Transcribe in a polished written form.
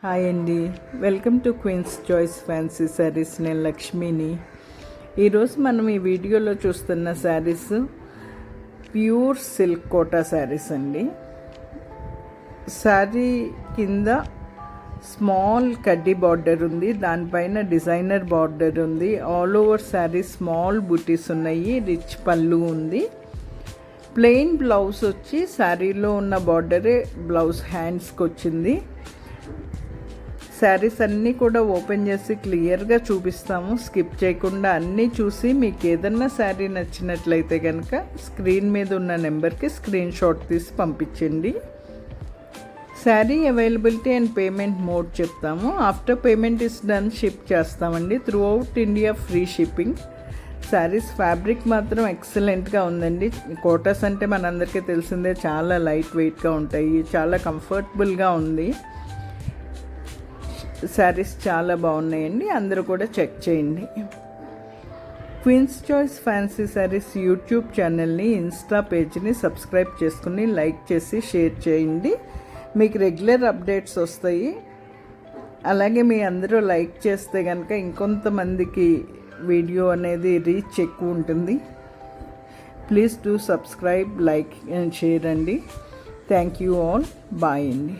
Hi అండి, welcome to Queen's Choice fancy sarees. నేను లక్ష్మిని. ఈరోజు మనం ఈ వీడియోలో చూస్తున్న శారీస్ ప్యూర్ సిల్క్ కోటా శారీస్ అండి. శారీ కింద స్మాల్ కడ్డీ బార్డర్ ఉంది, దానిపైన డిజైనర్ బార్డర్ ఉంది. ఆల్ ఓవర్ శారీ స్మాల్ బూటీస్ ఉన్నాయి, రిచ్ పళ్ళు ఉంది. ప్లెయిన్ బ్లౌజ్ వచ్చి శారీలో ఉన్న బార్డరే బ్లౌజ్ హ్యాండ్స్కి వచ్చింది. శారీస్ అన్నీ కూడా ఓపెన్ చేసి క్లియర్గా చూపిస్తాము, స్కిప్ చేయకుండా అన్నీ చూసి మీకు ఏదన్నా శారీ నచ్చినట్లయితే కనుక స్క్రీన్ మీద ఉన్న నెంబర్కి స్క్రీన్ షాట్ తీసి పంపించండి. Sari availability and payment mode చెప్తాము. After payment is done ship చేస్తామండి. Throughout India free shipping. Saris fabric మాత్రం ఎక్సలెంట్గా ఉందండి. కోటాస్ అంటే మనందరికీ తెలిసిందే, చాలా లైట్ వెయిట్గా ఉంటాయి, చాలా కంఫర్టబుల్గా ఉంది. శారీస్ చాలా బాగున్నాయండి, అందరూ కూడా చెక్ చేయండి. Queen's Choice fancy sarees YouTube ఛానల్ని, ఇన్స్టా పేజ్ని సబ్స్క్రైబ్ చేసుకుని లైక్ చేసి షేర్ చేయండి. మీకు రెగ్యులర్ అప్డేట్స్ వస్తాయి. అలాగే మీ అందరూ లైక్ చేస్తే కనుక ఇంకొంతమందికి వీడియో అనేది రీచ్ ఎక్కువ ఉంటుంది. Please do subscribe, like and share అండి. Thank you all. బాయ్ అండి.